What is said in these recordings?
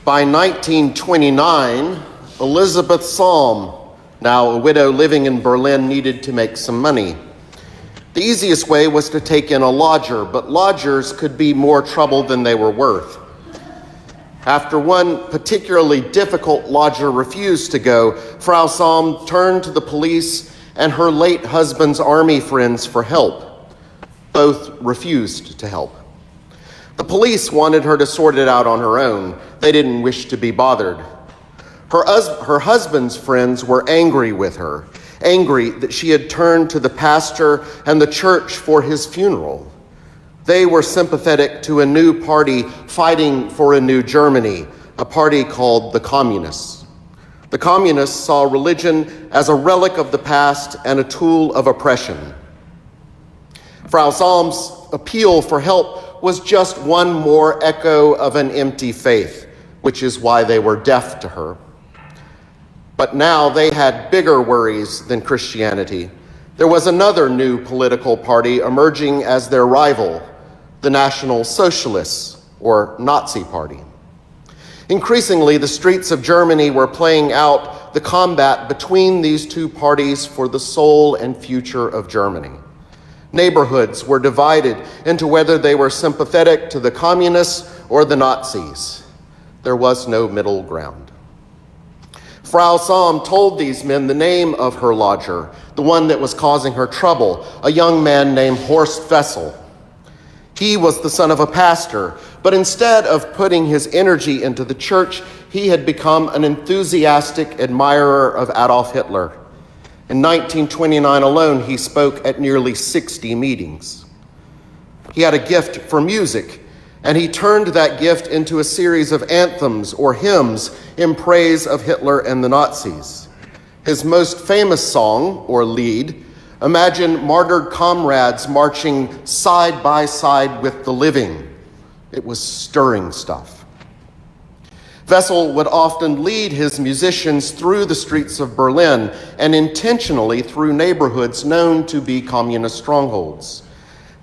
By 1929, Elizabeth Salm, now a widow living in Berlin, needed to make some money. The easiest way was to take in a lodger, but lodgers could be more trouble than they were worth. After one particularly difficult lodger refused to go, Frau Salm turned to the police and her late husband's army friends for help. Both refused to help. The police wanted her to sort it out on her own. They didn't wish to be bothered. Her husband's friends were angry with her, angry that she had turned to the pastor and the church for his funeral. They were sympathetic to a new party fighting for a new Germany, a party called the Communists. The Communists saw religion as a relic of the past and a tool of oppression. Frau Salm's appeal for help was just one more echo of an empty faith, which is why they were deaf to her. But now they had bigger worries than Christianity. There was another new political party emerging as their rival, the National Socialists, or Nazi Party. Increasingly, the streets of Germany were playing out the combat between these two parties for the soul and future of Germany. Neighborhoods were divided into whether they were sympathetic to the communists or the Nazis. There was no middle ground. Frau Salm told these men the name of her lodger, the one that was causing her trouble, a young man named Horst Wessel. He was the son of a pastor, but instead of putting his energy into the church, he had become an enthusiastic admirer of Adolf Hitler. In 1929 alone, he spoke at nearly 60 meetings. He had a gift for music, and he turned that gift into a series of anthems or hymns in praise of Hitler and the Nazis. His most famous song, or lied, imagine martyred comrades marching side by side with the living. It was stirring stuff. Wessel would often lead his musicians through the streets of Berlin and intentionally through neighborhoods known to be communist strongholds.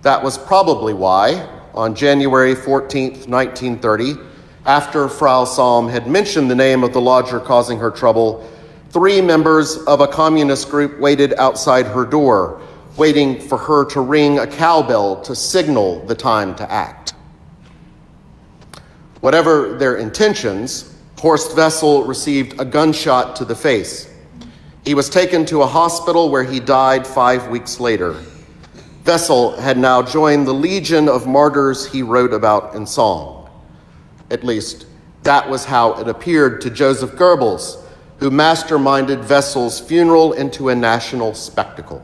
That was probably why, on January 14th, 1930, after Frau Salm had mentioned the name of the lodger causing her trouble, 3 members of a communist group waited outside her door, waiting for her to ring a cowbell to signal the time to act. Whatever their intentions, Horst Wessel received a gunshot to the face. He was taken to a hospital where he died 5 weeks later. Wessel had now joined the legion of martyrs he wrote about in song. At least, that was how it appeared to Joseph Goebbels, who masterminded Wessel's funeral into a national spectacle.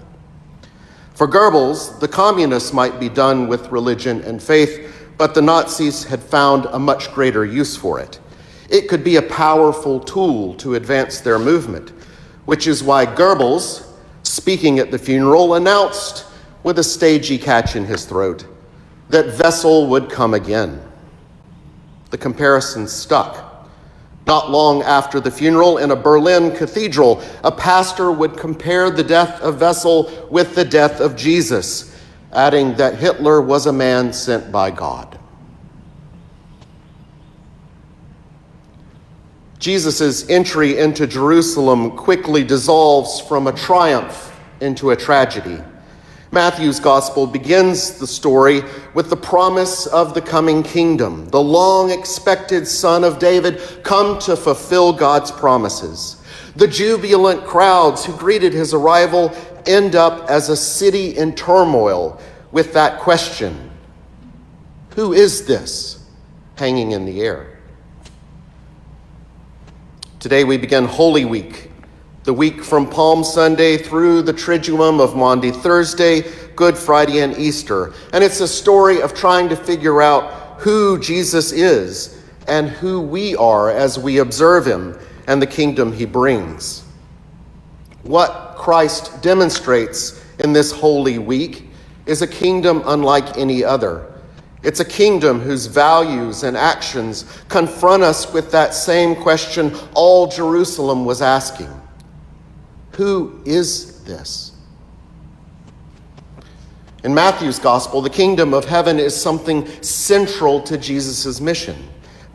For Goebbels, the communists might be done with religion and faith, but the Nazis had found a much greater use for it. It could be a powerful tool to advance their movement, which is why Goebbels, speaking at the funeral, announced with a stagey catch in his throat that Wessel would come again. The comparison stuck. Not long after the funeral in a Berlin cathedral, a pastor would compare the death of Wessel with the death of Jesus, adding that Hitler was a man sent by God. Jesus' entry into Jerusalem quickly dissolves from a triumph into a tragedy. Matthew's gospel begins the story with the promise of the coming kingdom, the long-expected Son of David come to fulfill God's promises. The jubilant crowds who greeted his arrival end up as a city in turmoil with that question, who is this, hanging in the air? Today we begin Holy Week, the week from Palm Sunday through the Triduum of Maundy Thursday, Good Friday, and Easter. And it's a story of trying to figure out who Jesus is and who we are as we observe him and the kingdom he brings. What Christ demonstrates in this Holy Week is a kingdom unlike any other. It's a kingdom whose values and actions confront us with that same question all Jerusalem was asking. Who is this? In Matthew's gospel, the kingdom of heaven is something central to Jesus' mission.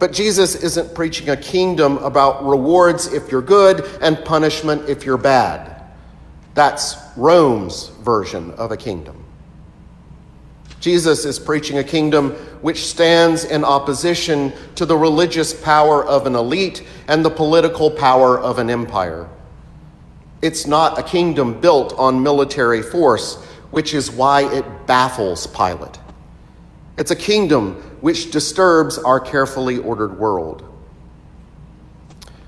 But Jesus isn't preaching a kingdom about rewards if you're good and punishment if you're bad. That's Rome's version of a kingdom. Jesus is preaching a kingdom which stands in opposition to the religious power of an elite and the political power of an empire. It's not a kingdom built on military force, which is why it baffles Pilate. It's a kingdom which disturbs our carefully ordered world.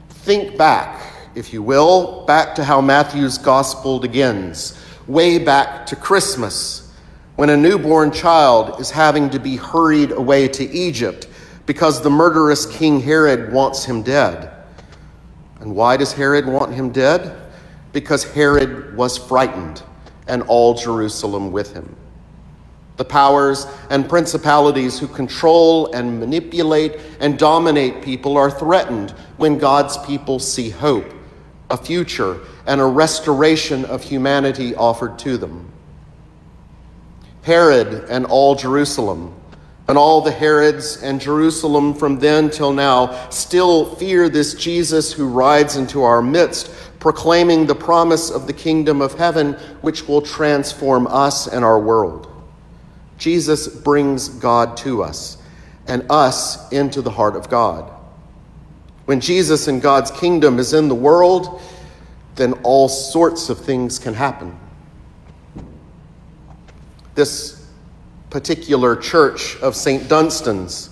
Think back, if you will, back to how Matthew's gospel begins, way back to Christmas, when a newborn child is having to be hurried away to Egypt because the murderous King Herod wants him dead. And why does Herod want him dead? Because Herod was frightened, and all Jerusalem with him. The powers and principalities who control and manipulate and dominate people are threatened when God's people see hope, a future, and a restoration of humanity offered to them. Herod and all Jerusalem, and all the Herods and Jerusalem from then till now, still fear this Jesus who rides into our midst, proclaiming the promise of the kingdom of heaven, which will transform us and our world. Jesus brings God to us, and us into the heart of God. When Jesus and God's kingdom is in the world, then all sorts of things can happen. This particular church of St. Dunstan's,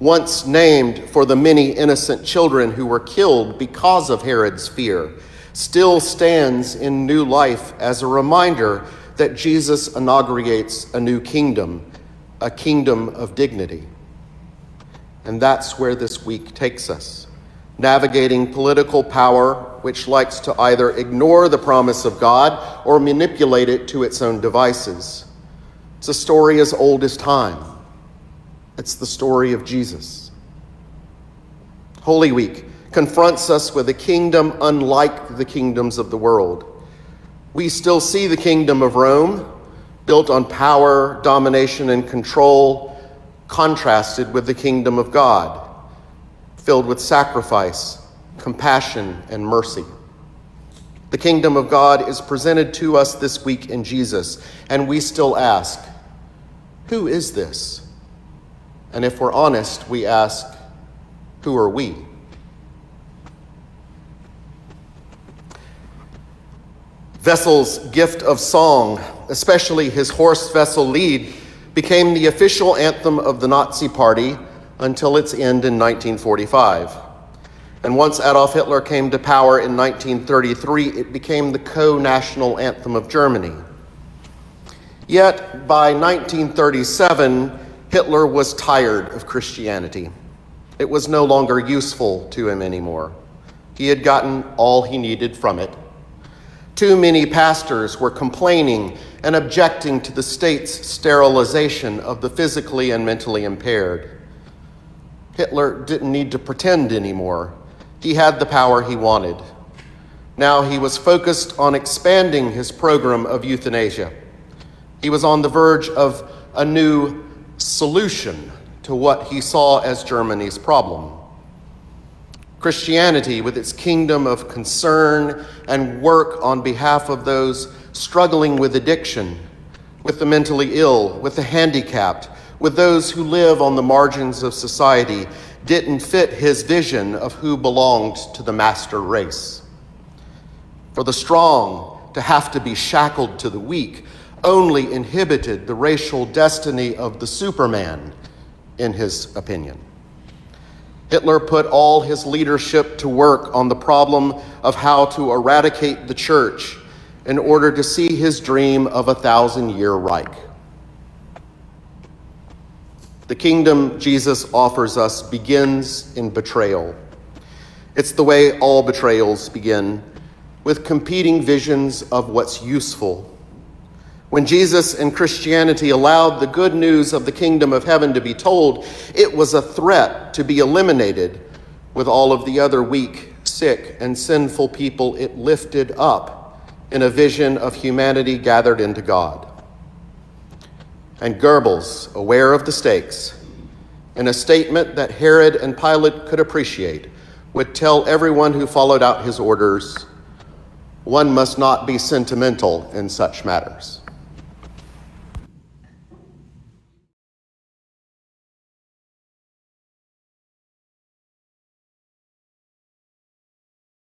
once named for the many innocent children who were killed because of Herod's fear, still stands in new life as a reminder that Jesus inaugurates a new kingdom, a kingdom of dignity. And that's where this week takes us, navigating political power which likes to either ignore the promise of God or manipulate it to its own devices. It's a story as old as time. It's the story of Jesus. Holy Week confronts us with a kingdom unlike the kingdoms of the world. We still see the kingdom of Rome, built on power, domination, and control, contrasted with the kingdom of God, filled with sacrifice, compassion, and mercy. The kingdom of God is presented to us this week in Jesus, and we still ask, who is this? And if we're honest, we ask, who are we? Wessel's gift of song, especially his Horst Wessel Lied, became the official anthem of the Nazi Party until its end in 1945. And once Adolf Hitler came to power in 1933, it became the co-national anthem of Germany. Yet by 1937, Hitler was tired of Christianity. It was no longer useful to him anymore. He had gotten all he needed from it. Too many pastors were complaining and objecting to the state's sterilization of the physically and mentally impaired. Hitler didn't need to pretend anymore. He had the power he wanted. Now he was focused on expanding his program of euthanasia. He was on the verge of a new solution to what he saw as Germany's problem. Christianity, with its kingdom of concern and work on behalf of those struggling with addiction, with the mentally ill, with the handicapped, with those who live on the margins of society, didn't fit his vision of who belonged to the master race. For the strong to have to be shackled to the weak only inhibited the racial destiny of the Superman, in his opinion. Hitler put all his leadership to work on the problem of how to eradicate the church in order to see his dream of a 1,000-year Reich. The kingdom Jesus offers us begins in betrayal. It's the way all betrayals begin, with competing visions of what's useful. When Jesus and Christianity allowed the good news of the kingdom of heaven to be told, it was a threat to be eliminated with all of the other weak, sick, and sinful people it lifted up in a vision of humanity gathered into God. And Goebbels, aware of the stakes, in a statement that Herod and Pilate could appreciate, would tell everyone who followed out his orders, one must not be sentimental in such matters.